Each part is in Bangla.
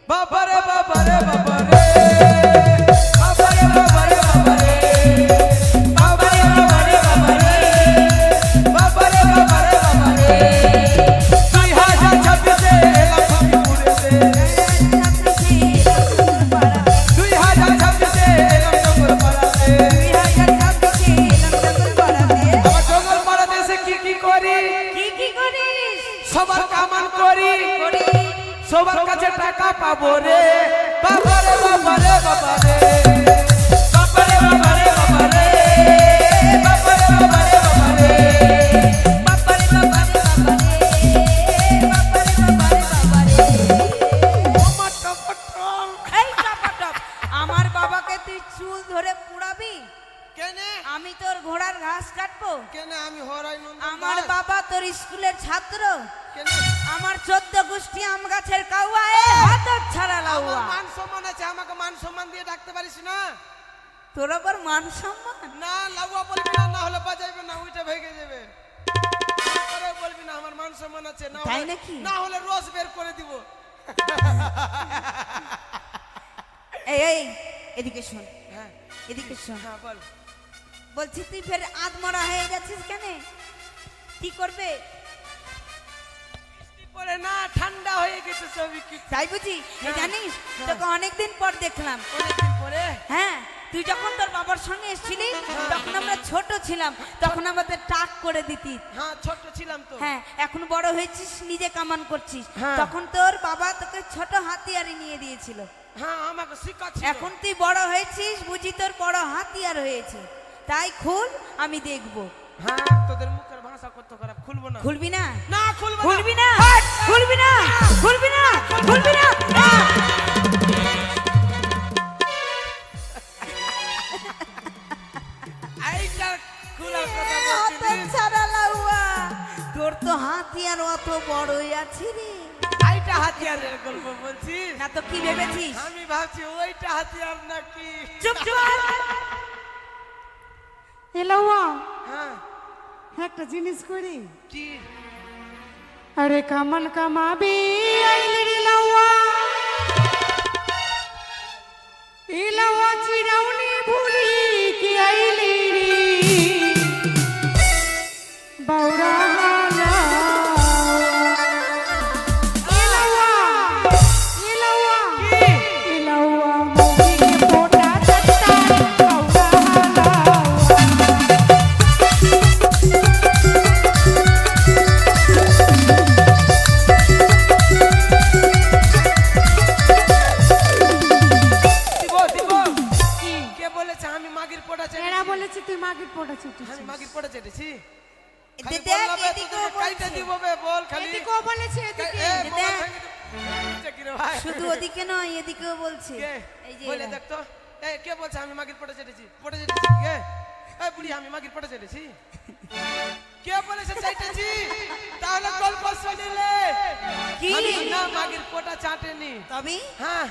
বাবারে বাবারে বাবারে বাবারে বাবারে বাবারে বাবারে বাবারে বাবারে বাবারে বাবারে বাবারে 2026 এলাম ফকিরপুরেতে 2026 এলাম জঙ্গলপাড়াতে আমার জঙ্গলপাড়াতে এসে কি করি সবার কামান করি সবার কাছে টাকা পাবো রে বাবারে বাবারে বাবারে বাবারে বাবারে বাবারে বাবারে বাবারে বাবারে আমার বাবাকে তুই চুল ধরে পুড়াবি কেন আমি তোর ঘোড়ার ঘাস কাটবো কেন আমি হরাই নন্দন আমার বাবা তোর স্কুলের ছাত্র কেন আমার 14 গোষ্ঠী আম গাছের কাউয়া হাত ছাড়া লাউয়া মান সম্মান আছে আমাকে মান সম্মান দিয়ে ডাকতে পারিস না তোর আবার মান সম্মান না লাউয়া বলবি না না হলে বাজাইবে না উইটা ভেঙে যাবে আরে বলবি না আমার মান সম্মান আছে না তাই নাকি? না হলে রস বের করে দিব এই এদিকে শোন হ্যাঁ এদিকে শোন হ্যাঁ বল বলছি তুই ফের আধমরা হয়ে যাচ্ছিস কেন কি করবে পরে না ঠান্ডা হয়ে গেছে সবই কি তাই বুঝি এই জানিস তোকে অনেকদিন পর দেখলাম অনেকদিন পরে হ্যাঁ তুই যখন তোর বাবার সঙ্গে এসেছিলি তখন আমরা ছোট ছিলাম তখন আমাদের টাক করে দিতি হ্যাঁ ছোট ছিলাম তো হ্যাঁ এখন বড় হয়েছিস নিজে কামান করছিস হ্যাঁ। তখন তোর বাবা তোকে ছোট হাতিয়ারি নিয়ে দিয়েছিল হ্যাঁ আমাকে শিখাচ্ছি এখন তুই বড় হয়েছিস বুঝি তোর বড় হাতিয়ার হয়েছে তাই খুল আমি দেখবো হ্যাঁ তোদের মুখের ভাষা কত খারাপ খুলবো না খুলবি না না খুলবো খুলবি না খুলবি না খুলবি না খুলবি না এইটা খোলার কথা বলছিস ছাড়া লাউয়া তোর তো হাতিয়ার অত বড়ই আছে রে এইটা হাতিয়ারের গল্প বলছিস না তো কি ভেবেছিস আমি ভাবছি ওইটা হাতিয়ার নাকি চুপ চুপ এলাওয়া হ্যাঁ একটা জিনিস করি কি আরে কামান কামাবি আইলে রে লাওয়া এলাওয়া চিরাউনি ভুলি কি আইলি রে বাউরা হালা এলাওয়া এলাওয়া এলাওয়া মুখে ফোটা চট্টা বাউরা হালা দিব দিব কি কে বলেছে আমি মাগির পোড়া চেটেছি এরা বলেছে তুই মাগির পোটা চিটিস আমি মাগির পোড়া চেটেছি খালি দেখ, বললাম বে, এদিকেও তোদেরকে কাইটা বলছে। দিব বে বল খালি এদিকেও বলেছে এদিকে এ, দেখ। মোবাইল ভেঙে দিব। বুঝছে কি রে ভাই? শুধু ওদিকে নয় এদিকেও বলছে কে? এই যে বলে এরা। দেখ তো এ কে বলছে আমি মাগির পোড়া চেটেছি পোড়া চেটেছি কে এই বুড়ি আমি মাগির পোড়া চেটেছি কে বলেছে চাইতেছি তাহলে গল্প শুনিলে কি? আমি না মাগির পোড়া চাটেনি তবে হ্যাঁ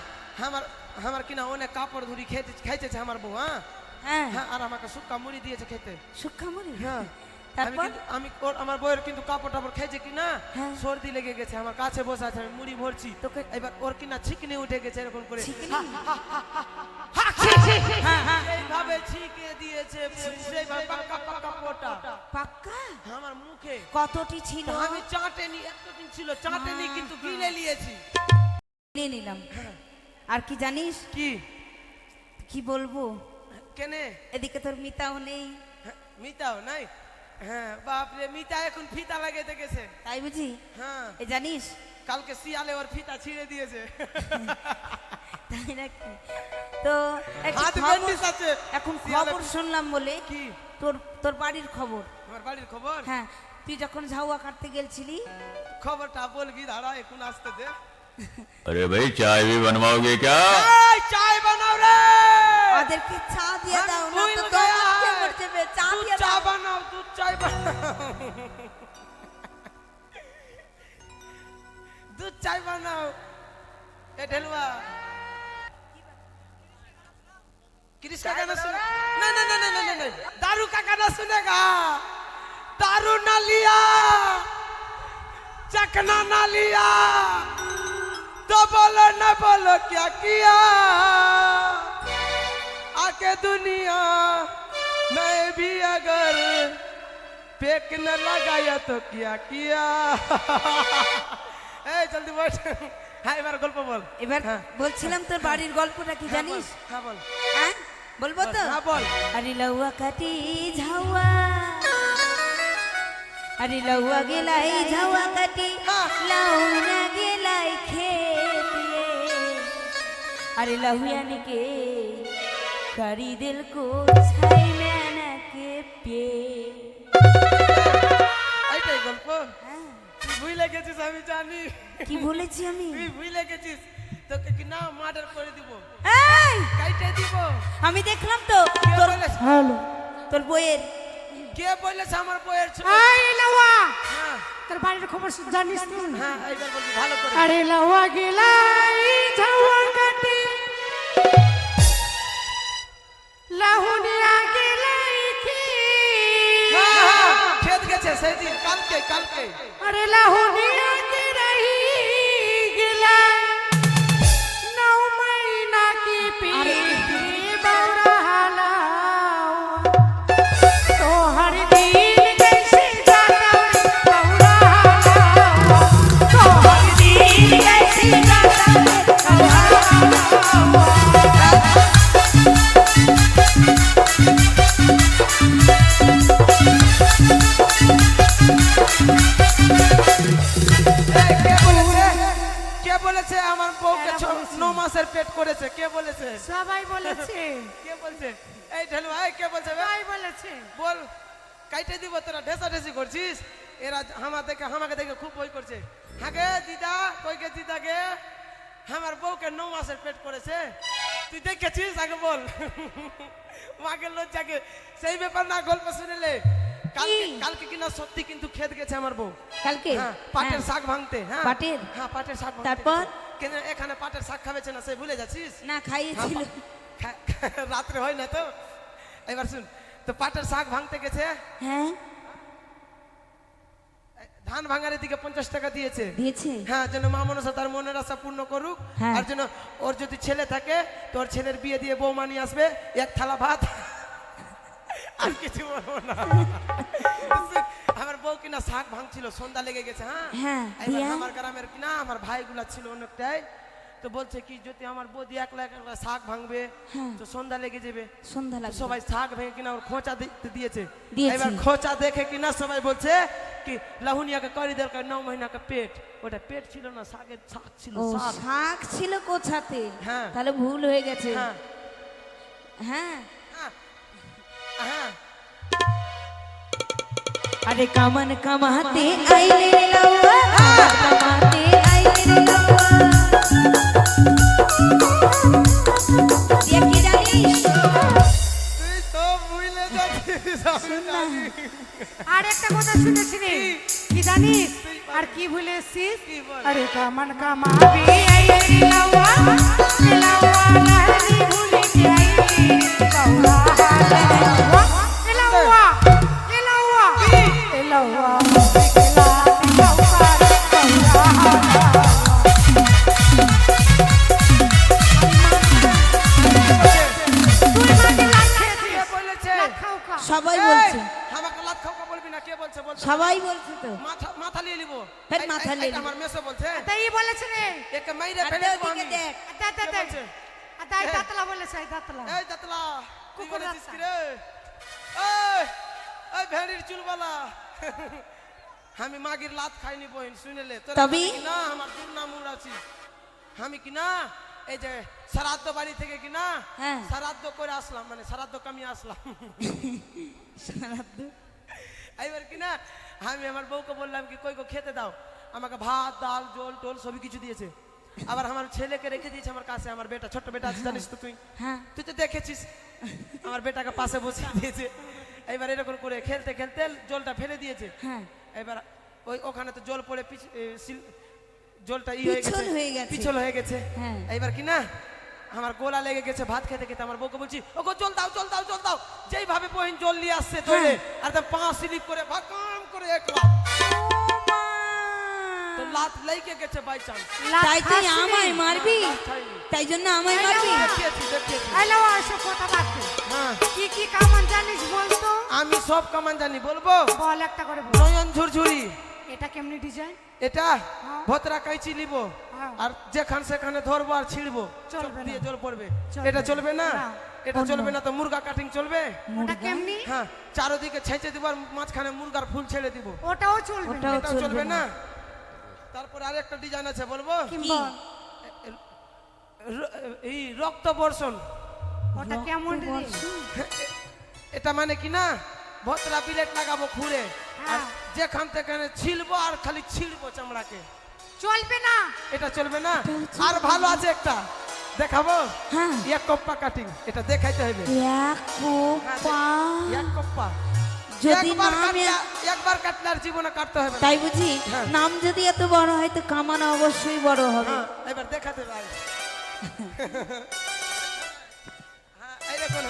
আমার আমার কিনা অনেক কাপড় ধরি খাইতেছে আমার বউ হ্যাঁ হ্যাঁ হ্যাঁ আর আমাকে শুক্কা মুড়ি দিয়েছে খেতে সুখামরি হ্যাঁ তারপর আমি আমার বউয়ের কিন্তু কাপড় টাপড় খাইছে কিনা হ্যাঁ। সর্দি লেগে গেছে আমার কাছে বসে আছে আমি মুড়ি ভরছি তোকে এবার ওর কিনা ছিকনি উঠে গেছে এরকম করে ছিকনি? এইভাবে ছিকে দিয়েছে সেইভাবে পাকা পাকা পোটা পাক্কা আমার মুখে কতটি ছিল তো আমি চাটেনি এতদিন ছিল চাটেনি কিন্তু গিলে নিয়েছি নিয়ে নিলাম আর কি জানিস কি কি বলবো কেনে এদিকে তোর মিতাও নেই হ্যাঁ, মিতাও নাই হ্যাঁ বাপরে মিতা এখন ফিতা লাগাইতে গেছে তাই বুঝি হ্যাঁ এ জানিস কালকে শিয়ালে ওর ফিতা ছিঁড়ে দিয়েছে তাই নাকি তো একটা হাত খবর- ব্যান্ডেজ আছে এখন শিয়ালে খবর শুনলাম বলে কি তোর তোর বাড়ির খবর আমার বাড়ির খবর হ্যাঁ তুই যখন ঝাউয়া কাটতে গেলছিলি খবরটা বলবি দাঁড়া এখন আসতে দে अरे भाई चाय भी बनवाओगे क्या? এই চাই বানাও রে ওদেরকে চা দিয়ে हम দাও না भूल তো गया তোমার কে है। মর যাবে চা दूध দিয়ে चा দাও बनाओ दूध चाय बनाओ दूध चाय बनाओ ए ढेलवा क्रिश का गाना सुने नहीं नहीं नहीं नहीं नहीं नहीं दारू का गाना सुनेगा दारू ना लिया चखना ना लिया तो बोलो न बोलो क्या किया आके दुनिया मैं भी अगर पेक न लगाया तो क्या किया ए जल्दी बैठ হ্যাঁ এবার গল্প বল এবার হ্যাঁ। বলছিলাম তোর বাড়ির গল্পটা কি জানিস? হ্যাঁ বল হ্যাঁ বলবো তো? হ্যাঁ বল আরে লউয়া কাটি ঝাওয়া, আরে লউয়া গেলাই ঝাওয়া কাটি, হ্যাঁ। লাউনা গেলাই খেতে, আরে লাহুয়ানি के करी दिल को छाई मैंने के पे। এইটাই গল্প হ্যাঁ, তুই ভুলে গেছিস আমি জানি কি বলেছি আমি? তুই ভুলে গেছিস তোকে কি না মার্ডার করে দিব এই, কাইটে দিব আমি দেখলাম তো কে তোর বলেছে হ্যালো তোর বইয়ের কে বলেছে আমার বইয়ের ছোট এই লাউয়া হ্যাঁ তোর বাড়ির খবর জানিস তুই? হ্যাঁ এইবার বলবি ভালো করে আরে লাউয়া গেলাই ঝাওয়া কাটি, লাহুনিয়া গেলাই খেত গেছে সেই দিন কালকে কালকে আরে লাহুনিয়া গেলাই গেলা নৌ মহিনা কি পিতি বৌরা হালাও তো হর দিন कैसे जाता बौरा हालाओ तो हर दिन कैसे जाता बौरा কে বলেছে আমার বউকে 9 মাসের পেট করেছে কে বলেছে সবাই বলেছে কে বলছে এই ঢেলু এই কে বলছে বে? সবাই বলেছে বল কাইটে দিব তোরা ঢেসা ঢেসি করছিস এরা আমাকে দেখে খুব ভয় করছে হাগে দিদা কই গে দিদা গে আমার বউকে 9 মাসের পেট করেছে তুই দেখেছিস আগে বল মাকে লজ্জাকে সেই ব্যাপার না গল্প শুনেলে কালকে কিনা সত্যি কিন্তু খেত গেছে আমার বউ কালকে হ্যাঁ পাটের হ্যাঁ। শাক ভাঙতে হ্যাঁ পাটের? হ্যাঁ পাটের শাক ভাঙতে তারপর? গেছে। কেন এখানে পাটের শাক খাবেছে না সে ভুলে যাচ্ছিস না খাইয়েছিল। রাত্রে হয় না তো এবার শুন তো পাটের শাক ভাঙতে গেছে হ্যাঁ ধান ভাঙার দিকে 50 টাকা দিয়েছে দিয়েছে। হ্যাঁ যেন মা মনসা তার মনের আশা পূর্ণ করুক হ্যাঁ। আর যেন ওর যদি ছেলে থাকে তোর ছেলের বিয়ে দিয়ে বৌমা নিয়ে আসবে এক থালা ভাত আর কিছু বলবো না আমার বউ কিনা শাক ভাঙছিল সন্ধ্যা লেগে গেছে হ্যাঁ হ্যাঁ, এবার দিয়া? আমার গ্রামের কিনা আমার ভাইগুলা ছিল অনেকটাই তো বলছে কি যদি আমার বৌদি একলা একলা শাক ভাঙবে হ্যাঁ। তো সন্ধ্যা লেগে যাবে সন্ধ্যা তো লাগবে। সবাই শাক ভেঙে কিনা ওর খোঁচা দিয়েছে দিয়েছে। এবার খোঁচা দেখে কিনা সবাই বলছে কি লাহুনিয়াকে করি দরকার 9 মহিনা का পেট ওটা পেট ছিল না শাকের শাক ছিল ও শাক শাক ছিল কোছাতে, হ্যাঁ। তাহলে ভুল হয়ে গেছে। হ্যাঁ হ্যাঁ হ্যাঁ হ্যাঁ अरे कामन कमाते आईले रे लौआ, कमाते आईले रे लौआ। ये की জানিস? তুই তো ভুলে যাচ্ছিস আমি জানি। আর একটা কথা শুনেছি রে কি জানিস আর কি ভুলে এসছিস কি বল? আরে কামান কামাবি আই রে লাউয়া লাউয়া লাহরি ভুলে কে আই বৌরা হালাও এ লাউয়া এ লাউয়া বিকলা লাউয়া বৌরা হালাও তুই মাকে লাখ খেয়েছিস কে বলেছে লাখ খাও খা সবাই এই, বলছে, আমাকে লাত খাওয়া বলবি না কে বলছে বলছে সবাই বলছে তো। মাথা মাথা নিয়ে নিব ফের মাথা নিয়ে নিবো। আমার মেসো বলছে তাই বলেছে রে একে মাইরে আর ফেলে দিব ওদিকে আমি দেখ, আচ্ছা কে বলছে? তাই দাতলা বলেছে এই দাতলা এই দাতলা তুই কুকুর বলেছিস রাস্তা। কি রে এই এই ভেড়ির চুলবালা আমি মাগির লাত খাইনি বহিন শুনেলে তোরা তবে? জানি কি না আমার দুর্নাম উড়াছি আমি কি না এই যে শ্রাদ্ধ বাড়ি থেকে কি না হ্যাঁ। শ্রাদ্ধ করে আসলাম মানে শ্রাদ্ধ কামিয়ে আসলাম এবার কি না আমি আমার বউকে বললাম কি কই গো খেতে দাও আমাকে ভাত ডাল জল টোল সবই কিছু দিয়েছে আবার আমার ছেলেকে রেখে দিয়েছে আমার কাছে আমার বেটা ছোট্ট বেটা আছে জানিস তো তুই হ্যাঁ তুই তো দেখেছিস আমার বেটাকে পাশে বসিয়ে দিয়েছে এবার এরকম করে খেলতে খেলতে জলটা ফেলে দিয়েছে হ্যাঁ এবার ওই ওখানে তো জল পড়ে জলটা পিছল হয়ে গেছে। পিছল হয়ে গেছে হ্যাঁ। এবার কি না আমার গোলা লেগে গেছে ভাত খেতে খেতে আমার বউকে বলছি ও গো জল দাও জল দাও জল দাও যেই ভাবে বহিন জল নিয়ে আসছে তোলে আর তার পা স্লিপ করে ভাকাম করে এক লাফ। ও মা! তো লাত লেগে গেছে বাই চান্স। তাই তুই আমায় মারবি? তাই জন্য আমায় মারবি? দেখিয়েছি। হ্যালো এসব কথা বাদ দে। হ্যাঁ কি কামান জানিস বলতো? আমি সব কামান জানি, বলবো? বল একটা করে বল। নয়ন ঝুরঝুরি, এটা কেমনি ডিজাইন? এটা হ্যাঁ। ভতরা কাইচি নিব হ্যাঁ। আর যেখান সেখানে ধরবো আর ছিড়বো, চলবে চোখ না। দিয়ে জল পড়বে। চলবে এটা চলবে না? না। এটা চলবে না তো মুরগা কাটিং চলবে? ওটা কেমনি? হ্যাঁ, চারদিকে ছেঁচে দিব আর মাঝখানে মুরগার ফুল ছেড়ে দিব, ওটাও চলবে না। ওটাও এটাও চলবে চলবে না। না। তারপর আরেকটা ডিজাইন আছে, বলবো? কি বল? এই রক্ত বর্ষণ, ওটা কেমন রে? এটা মানে কি না, ভতরা বিলেট লাগাবো খুঁড়ে আর হ্যাঁ। যেখান সেখানে ছিলবো আর খালি ছিড়বো চামড়াকে। চলবে না। এটা চলবে না। আর ভালো আছে একটা, দেখাবো? হ্যাঁ। এক কপ্পা কাটিং, এটা দেখাইতে হবে। এক কোপা। এক কপ্পা যদি একবার নামে কাটলে- একবার কাটলে আর জীবনে কাটতে হবে না। তাই বুঝি? হ্যাঁ। নাম যদি এত বড় হয় তো কামানো অবশ্যই বড় হবে। হ্যাঁ, এবার দেখাতে ভাই। হ্যাঁ, এই দেখুন।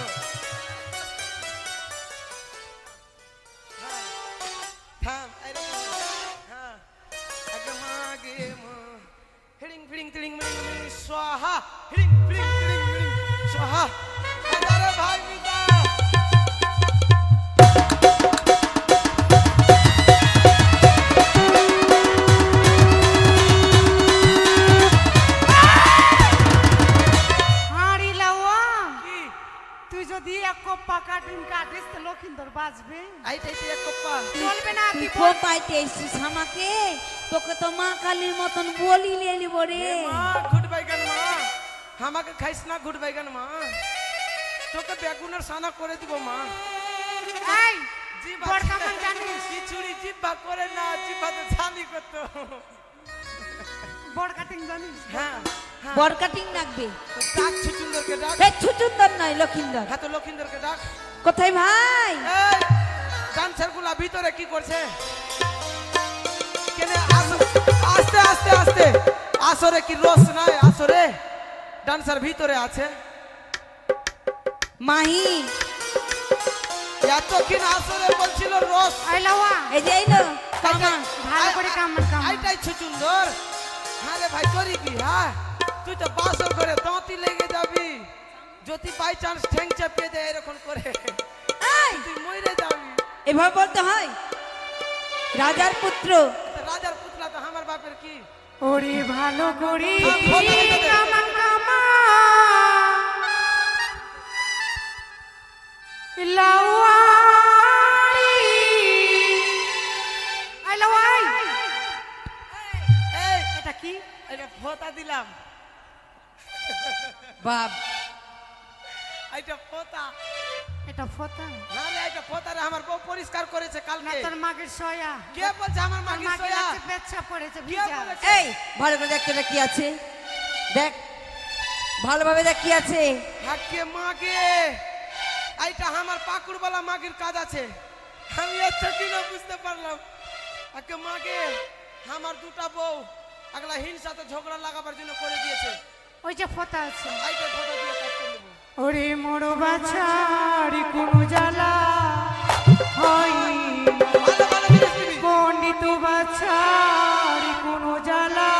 হ্যাঁ, থাম, এই দেখুন। হ্যাঁ, একদম আগে মা। হিড়িং ফিড়িং তিড়িং মিড়িং মিড়িং স্বাহা। হিড়িং ফিড়িং তিড়িং মিড়িং স্বাহা। আরে ভাই মিতা। হাঁড়ি লাওয়া, কি? তুই যদি এক কপ্পা কাটিং কাটিস তো লক্ষিন্দর বাঁচবে। এইটাই তো এক কপ্পা। চলবে না। তুই তুই বল। কোপাইতে এসছিস আমাকে? তোকে তো মা কালীর মতন বলি লিব রে। মা গুড বাইগান মা, আমাকে খাইস না গুড বাইগান মা, তোকে বেগুনের সানা করে দিব মা। এই জিভ বড় আছে। কামান জানিস? খিচুড়ি জিভা করে না, জিভাতে ছানি করতো। বড় কাটিং জানিস? হ্যাঁ হ্যাঁ, বর কাটিং লাগবে। ডাক ছুচুন্দরকে ডাক। এ ছুচুন্দর নয়, লক্ষিন্দর। হ্যাঁ তো লক্ষিন্দরকে ডাক। কোথায় ভাই? এই ডান্সার গুলা ভিতরে কি করছে? কেন আস্তে আস্তে আস্তে, আসরে কি রস নাই? আসরে ডান্সার ভিতরে আছে। মাহি, এতক্ষণ আসরে বলছিল রস। এই লাওয়া, এই যে এই লো কামা। ভালো করে কামান কামান। এইটাই ছুচুন্দর। হ্যাঁ রে ভাই, তোরই কি? হ্যাঁ, তুই তো বাসর করে দাঁতি লেগে যাবি, যদি বাই চান্স ঠ্যাং চাপিয়ে দেয় এরকম করে, এই, তুই মরে যাবি। এভাবে বলতে হয়? রাজার পুত্র। তো রাজার পুতলা তো আমার বাপের কি? ওরে ভালো করি কামান কামান কামান লাওয়ারি। এই লাওয়াই, এই এটা কি? এটা ফোঁতা দিলাম, বাপ, এইটা ফোঁতা। এটা ফতা না রে, এটা ফোঁতা রে, আমার বউ পরিষ্কার করেছে না কালকে। তোর মাগের সয়া। কে বলছে আমার তোর মাগি মাগের সোয়া? আছে পেচ্ছা পড়েছে কে ভিজা। বলেছে? এই ভালো করে দেখতে কি আছে, দেখ ভালোভাবে দেখ কি আছে। হাকে মাগে, এইটা আমার পাকুড়বালা মাগির কাজ আছে। আমি আচ্ছা কিনা বুঝতে পারলাম। হাকে মাগে, আমার দুটা বউ আগলা হিংসাতে ঝগড়া লাগাবার জন্য করে দিয়েছে। ওই যে ফতা আছে। এইটা ফোঁটা দিয়ে কাজ করে নেবো। ওরে মোড়ো বাছারি কোনো জ্বালা হয় ভালো ভালো জিনিস দিবি। পণ্ডিত বাছারি কোনো জ্বালা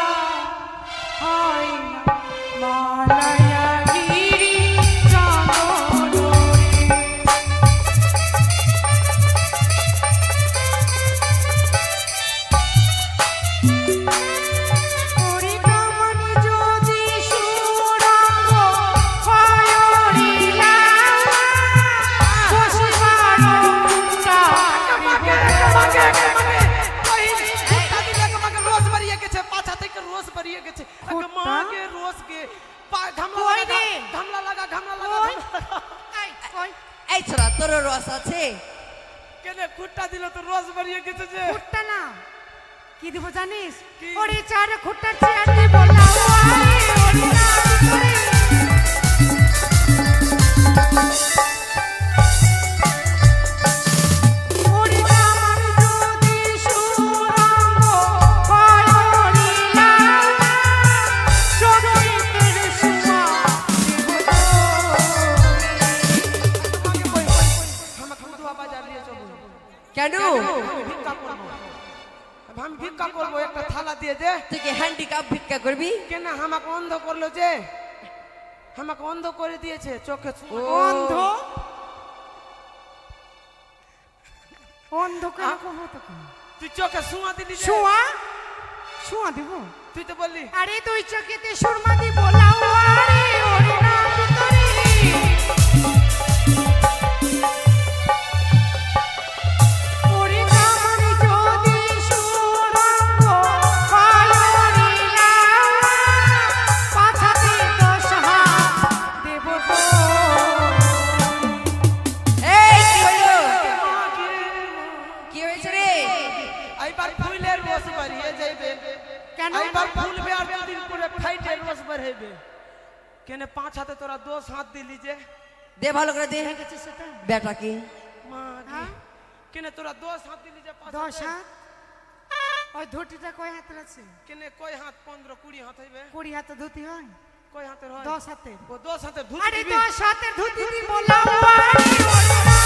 হয় না মালায়া গিরি চন্দনরে। ওরে কামানি যদি সুরঙ্গ হয়রিলা বসিবার মুক্তা ফুটা দিলে আমাকে রোজ বাড়িয়ে গেছে, পাছা থেকে রোজ বাড়িয়ে গেছে। আগে ফুটা? মাগে রোজ গে ঘামলা কই লাগা, রে? ঘামলা লাগা, ঘামলা লাগা, কই? ঘামলা লাগা। এই, কই? এই ছোড়া, তোর রস আছে? কেনে খুঁটটা দিল তো রোজ বাড়িয়ে গেছে যে। খুঁটটা না, কি দিব জানিস? কি? ওরে চার খুঁটটার চেয়ার দিব লাওয়ারে, ওরে নাম করে। ওরে কামান যদি সুরঙ্গ হয়রিলা চোখের সুমা দেব তোরে। মাগে বই বই আমাকে দুয়া বাজার নিয়ে চলো। কেন? আমি ভিক্ষা করবো। আমি ভিক্ষা করবো, একটা থালা দিয়ে দে। তুই কি হ্যান্ডিক্যাপ ভিক্ষা করবি? কেন আমাকে অন্ধ করলো যে, আমাকে অন্ধ করে দিয়েছে চোখে। অন্ধ অন্ধ কেন করবো তোকে? তুই চোখে সুমা দিলি যে। শোয়া শোয়া দিব? তুই তো বললি আরে তুই চোখেতে সুরমা দিব লাউয়ারে ওরে না ভিতরে ওরে কামন যদি সুরঙ্গ পায়রি লাউয়া পাছাতে 10 হাত দেব তো। এই কি হলো? কি হয়েছে রে? এইবার ফুলের রস বাড়িয়ে যাইবে, কেন? এইবার ফুলবে আর দুদিন পরে ফাইটের রস বাড়াইবে। কেন 5 হাতে তোরা 10 হাত দিলি যে? দে ভালো করে দে হয়ে গেছে সেটা? বেটা কি মা হ্যাঁ? কেন তোরা 10 হাত দিলি যে? 5 10 হাত? ওই ধুতিটা কয় হাতের আছে? কেন কয় হাত? 15 20 হাত হইবে। 20 হাতে ধুতি হয়? কয় হাতের হয়? 10 হাতে। ও 10 হাতে ধুতি আরে দিবি। 10 হাতের ধুতি দিব লাউয়ারে ওরে না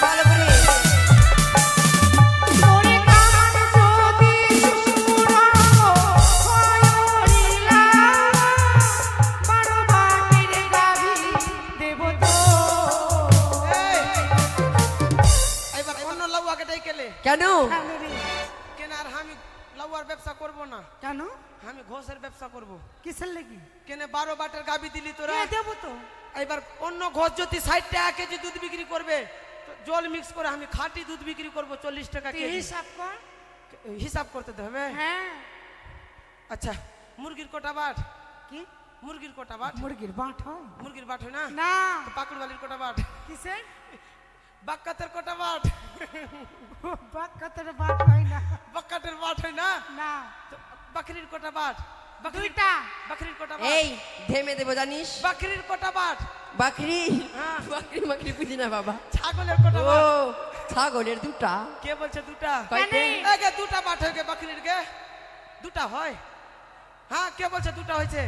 ভালো করে ওরে কামন যদি সুরঙ্গ পায়রি লাউয়া 12 বাটির গাভী দেব তো। এইবার অন্য লাউয়াকে ডাইকেলে। কেন? কেন আর আমি লাউয়ার ব্যবসা করব না, কেন? আমি ঘোষের ব্যবসা করব। কিসের লাগি? কেন 12 বাটের গাবি দিলি তোরা? দেব তো। এবার অন্য ঘোষ যদি 60 টাকা কেজি দুধ বিক্রি করবে, তো জল মিক্স করে আমি খাঁটি দুধ বিক্রি করব 40 টাকা তুই কেজি। হিসাব কর। হিসাব করতে তো হবে। হ্যাঁ। আচ্ছা, মুরগির কটা বাট? কি? মুরগির কটা বাট? মুরগির বাট হয়? মুরগির বাট হয় না? না। তো পাকুড়বালির কটা বাট? কিসের? বাক্কাতের কটা বাট? বাট কতর বাট হয় না। বাক্কাতের বাট হয় না? না। তো বাকরির কটা বাট? দুইটা। বাকরির কটা বাট? এই ধেমে দেবো জানিস? বাকরির কটা বাট? বাকরি হ্যাঁ। বাকরি মাকরি বুঝি না বাবা। ছাগলের কটা ও বাট? ছাগলের দুটা। কে বলছে দুটা? কয়টা? একে দুটা বাট হয়ে গে বাকরির গে? দুটা হয়? হ্যাঁ, কে বলছে দুটা হয়েছে?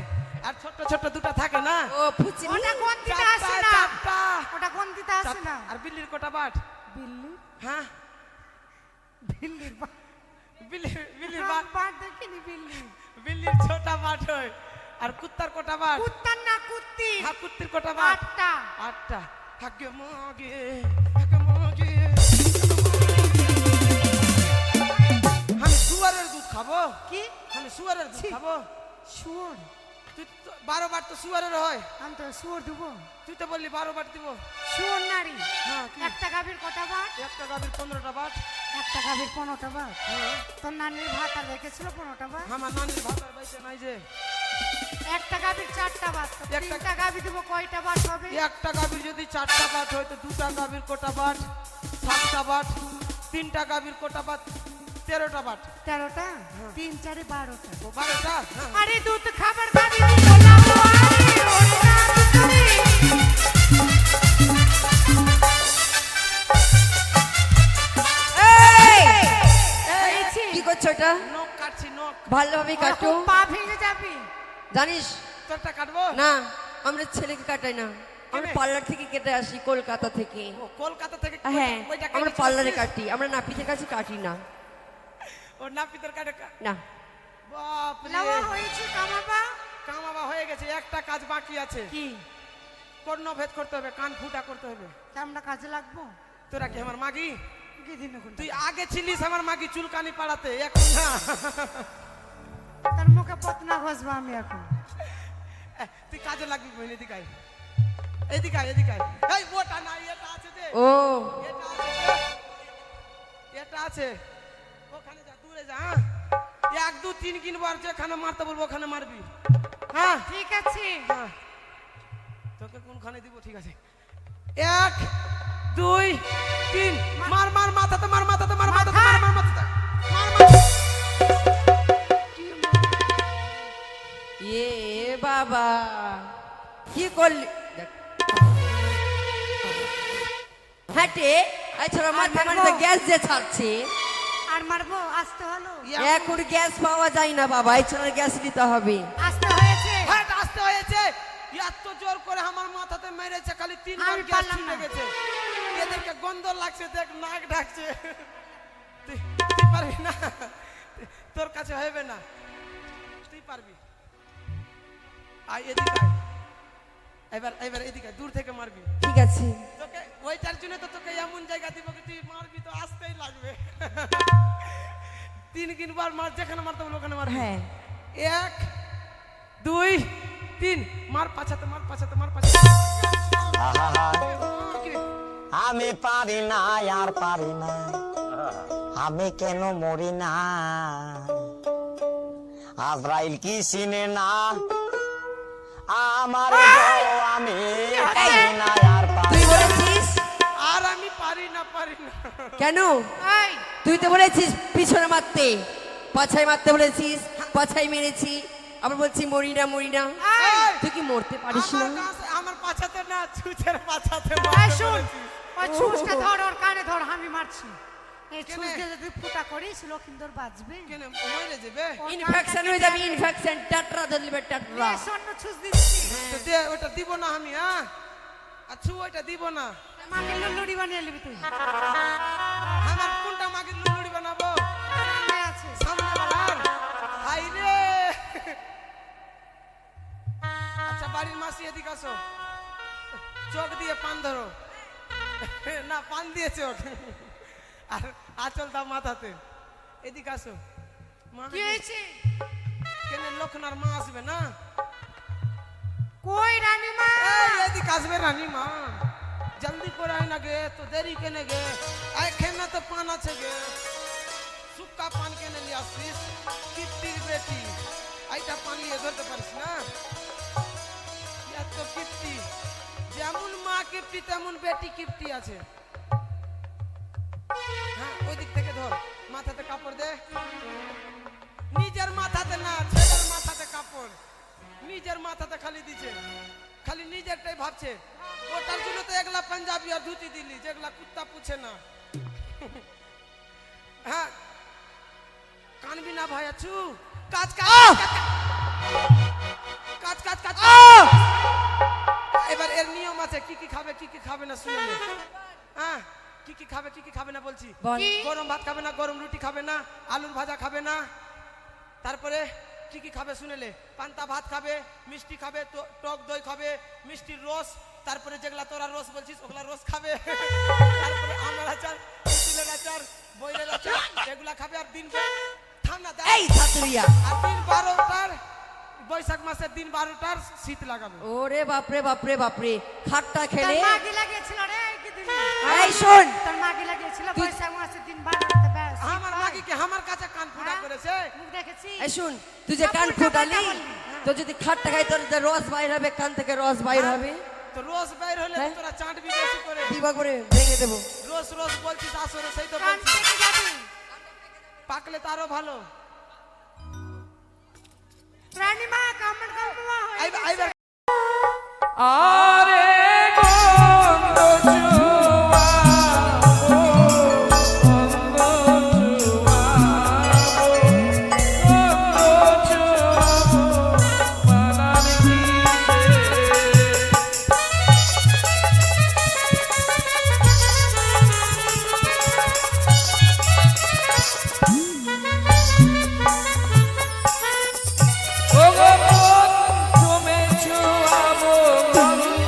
আর ছোট ছোট দুটা থাকে না? ও ফুচি ওটা কোন দিতে আসে না? চারটা। ওটা কোন দিতে আসে না? আর বিল্লির কটা বাট? বিল্লি? হ্যাঁ, বিল্লির বাট। বিল্লির বাট। বাট দেখিনি বিল্লি। বিল্লির ছোটা বাট হয়। আর কুত্তার কটা বাট? কুত্তার না কুত্তি। হ্যাঁ, কুত্তির কটা বাট? 8টা। 8টা। হাগে মাগে, হাগে মাগে। আমি শুয়ারের দুধ খাবো? কি? আমি শুয়ারের দুধ ছি। খাবো? শুয়োর? তুই 12 বার তো শুয়ারের হয়। আমি তো শুয়োর দেবো। তুই তো বললি 12 বার দিব। শুয়োর নারী। হ্যাঁ, কি? একটা গাভীর কটা বাট? একটা গাভীর 15টা বাট। একটা গাভীর 15টা বাট। হ্যাঁ, তোর নানির ভাত আর রেখেছিল 15টা বাট। আমার নানির ভাতার বাইতে নাই যে। একটা গাভীর 4টা বাট। তো একটা- 3টা গাভী দিব কয়টা বাট হবে? একটা গাভীর যদি 4টা বাট হয় তো 2টা গাভীর কটা বাট? 7টা বাট। 3টা গাভীর কটা বাট? 13টা বাট। 13টা? 3 4 12টা। ও 12টা? হ্যাঁ। আরে দুধ খাবার গাভী দিব লাউয়ারে ওরে না ভিতরে। এই হয়েছে? কি করছো এটা? নখ কাটছি, নখ। ভালোভাবে কাটো। ওরকম পা ভেঙে যাবে। জানিস তোরটা কাটবো? না আমরা ছেলেকে কাটাই না, আমরা কেনে? পার্লার থেকে কেটে আসি কলকাতা থেকে। ও কলকাতা থেকে হ্যাঁ ওইটা আমরা কেটে পার্লারে আসছিস? কাটি, আমরা নাপিতের কাছে কাটি না। ও নাপিতের কাটে না বাপ রে। লাউয়া হয়েছে কামাবা? কামাবা হয়ে গেছে, একটা কাজ বাকি আছে। কি? কর্ণভেদ করতে হবে, কান ফুটা করতে হবে। তা আমরা কাজে লাগবো? তোরা কি আমার মাগি? কি দিন এখন? তুই আগে ছিলিস আমার মাগি চুলকানি পাড়াতে, এখন না। তার মুখে পতনা ঘষবো আমি এখন। তুই কাজে লাগবি বোন, এদিকে আয়। এদিকে আয়, এদিকে আয়। এই ওটা না, এটা আছে যে। ও এটা আছে যে। এটা আছে। ওখানে যা, দূরে যা। হ্যাঁ, 1 2 3 কিনবো, আর যেখানে মারতে বলবো ওখানে মারবি। হ্যাঁ ঠিক আছে। হ্যাঁ। তোকে কোনখানে দিব? ঠিক আছে। 1 2 3 মার মার মাথাতে, মার মাথাতে, মার মাথাতে, মার মার মাথাতে, মার মার। এ বাবা কি করলি? দেখ। হাঁটে এছাড়া মাথা মারিতে গ্যাস যে ছাড়ছে, আর মারবো? আসতে হলো? এখন গ্যাস পাওয়া যায় না বাবা, এছাড়া গ্যাস নিতে হবে। আসতে হয়েছে? হ্যাঁ, আসতে হয়েছে। এত জোর করে আমার মাথাতে মেরেছে, খালি 3 বার আমি গ্যাস পারলাম ছুটে না। গেছে। এদেরকে গন্ধ লাগছে, দেখ নাক ডাকছে। তুই পারবি না, তোর কাছে হবে না, তুই পারবি। আয় এদিকে আয়। এবার এদিকে আয়, দূর থেকে মারবি। ঠিক আছে। তোকে ওইটার জন্য তো তোকে এমন জায়গা দিব কি তুই মারবি তো আসতেই লাগবে। 3 মার, যেখানে মারতে বলবো ওখানে মারবি। হ্যাঁ। 1 2 3 মার, পাছাতে মার, পাছাতে মার, পাছাতে। আমি পারি না আর পারি না, আমি কেন মরি না, আজরাইল কি চিনে না আমার বউ, আমি পারি না আর পারি তুই না। বলেছিস আর আমি পারি না। কেন? এই তুই তো বলেছিস পিছনে মারতে, পাছায় মারতে বলেছিস, পাছায় মেরেছি, আবার বলছি মরি না মরি না। এই, তুই কি মরতে পারিস না? আমার পাছাতে না, ছুঁচের পাছাতে এই মারতে শুন, বলেছি। ওই ছুঁচটা ধর, ওর কানে ধর, আমি মারছি। এই কেনে? ছুঁচ দিয়ে যদি ফুটা করিস লক্ষিন্দর বাঁচবে। কেন মরে যাবে? ইনফেকশন হয়ে যাবে, ইনফেকশন, টাটরা ধরবে টাটরা। এই স্বর্ণ ছুঁচ দিচ্ছি। তো দে, ওটা দিব না আমি, হ্যাঁ? আচ্ছা ওইটা দিব না। মাকে লুলুড়ি বানিয়ে নিবি তুই। আমার কোনটা মাকে লুলুড়ি বানাবো? সামনে আছে। সামনে বানার? হাই রে। আচ্ছা বাড়ির মাসি এদিকে আসো, চোখ দিয়ে পান ধরো। না, পান দিয়ে চোখ, আর আঁচল দাও মাথাতে। এদিকে আসো মা। কি হয়েছে? কেন লক্ষণার মা আসবে না? কই রানীমা? এই, এদিকে আসবে রানী মা। জলদি করে আয় না গে, তো দেরি কেনে গে? এখানে তো পান আছে গে, সুক্কা পান কেনে নিয়ে আসছিস? কিপ্টির বেটি, এইটা পান নিয়ে ধরতে পারিস না? এত কিপ্টি, যেমন মা কিপ্টি তেমন বেটি কিপ্টি আছে। হ্যাঁ, ওই দিক থেকে ধর, মাথাতে কাপড় দে। নিজের মাথাতে না, ছেলের মাথাতে কাপড়। নিজের মাথাতে খালি দিছে, খালি নিজেরটাই ভাবছে। ওটার জন্য তো এগুলা পাঞ্জাবি আর ধুতি দিলি, যেগুলা কুত্তা পুছে না। হ্যাঁ, কানবি না ভাই আছু। কাজ কাজ কাজ কাজ কাজ। এবার এর নিয়ম আছে, কি কি খাবে কি কি খাবে না শুনে নে। হ্যাঁ, কি কি খাবে কি কি খাবে না বলছি। বল। গরম ভাত খাবে না, গরম রুটি খাবে না, আলুর ভাজা খাবে না। তারপরে কি কি খাবে শুনেলে, পান্তা ভাত খাবে, মিষ্টি খাবে, টক দই খাবে, মিষ্টির রস, তারপরে যেগুলা তোরা রস বলছিস ওগুলা রস খাবে। তারপরে আমের আচার, তেঁতুলের আচার, বইয়ের আচার, এগুলা খাবে। আর দিন ঠান্ডা দেয়, এই ছাত্রিয়া, আর দিন 12টার, বৈশাখ মাসের দিন 12টার শীত লাগাবে। ওরে বাপরে বাপরে বাপরে, খাট্টা তোর খেলে। মা কি লাগিয়েছিল রে এই কি দিন? এই শোন, তোর মা কি লাগিয়েছিল বৈশাখ মাসের দিন 12টাতে ব্যাস। আমার মাকে কি আমার কাছে কান ফুটা করেছে? মুখ দেখেছি। এই শুন, তুই যে কান কাপড়টা ফুটালি, কাটা বললি। তো যদি খাট্টা খাই তোর যে রস বাইর হবে, কান থেকে রস বাইর হবে। তো রোজ বের হলে হ্যাঁ? তোরা চাটবি বেশি করে। দিবা করে ভেঙে দেবো। রোজ রোজ বলছিস আসরে, সেই তো কান বলছিস। থেকে যাবি। পাকলে তো আরো ভালো। রানীমা কামড় কামড় হয়ে আইবা গেছে। আইবা। আরে গন্ধ চুয়াবো, গন্ধ চুয়াবো, বানার দিছে। ও গো তুমি চুয়াবো, গন্ধ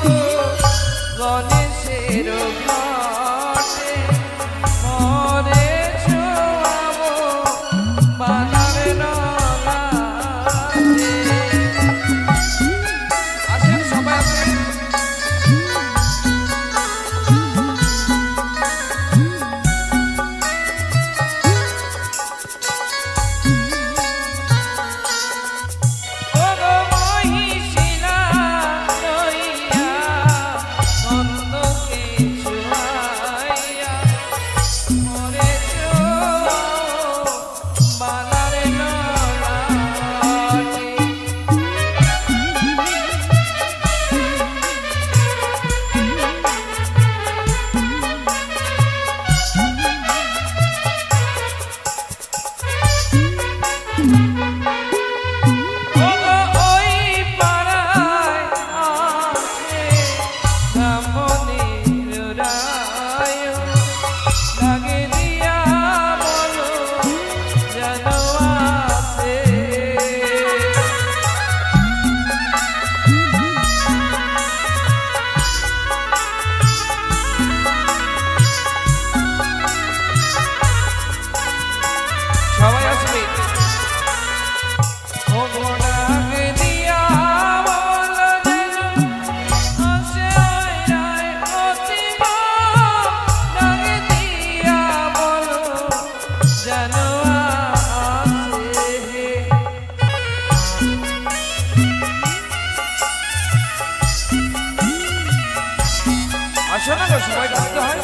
আসো না গো, সবাই ডাকতে হয়।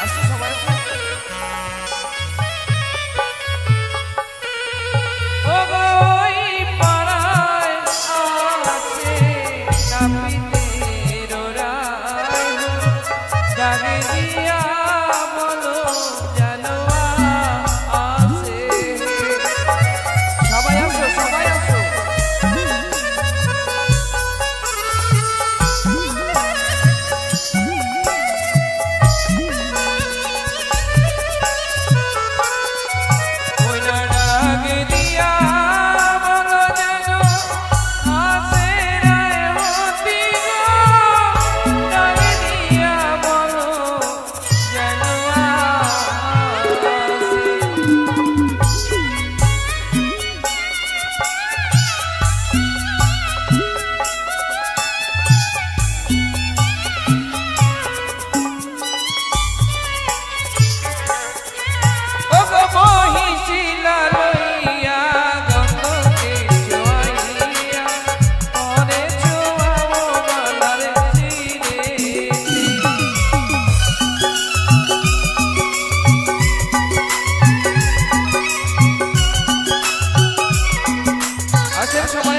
আসো সবাই। ও গো, ওই পাড়ায় আছে নাপিতের রায়, ডাকে দিয়া বলো জানোয়া আছে। সবাই আসো, সবাই আসো। আছেন সবাই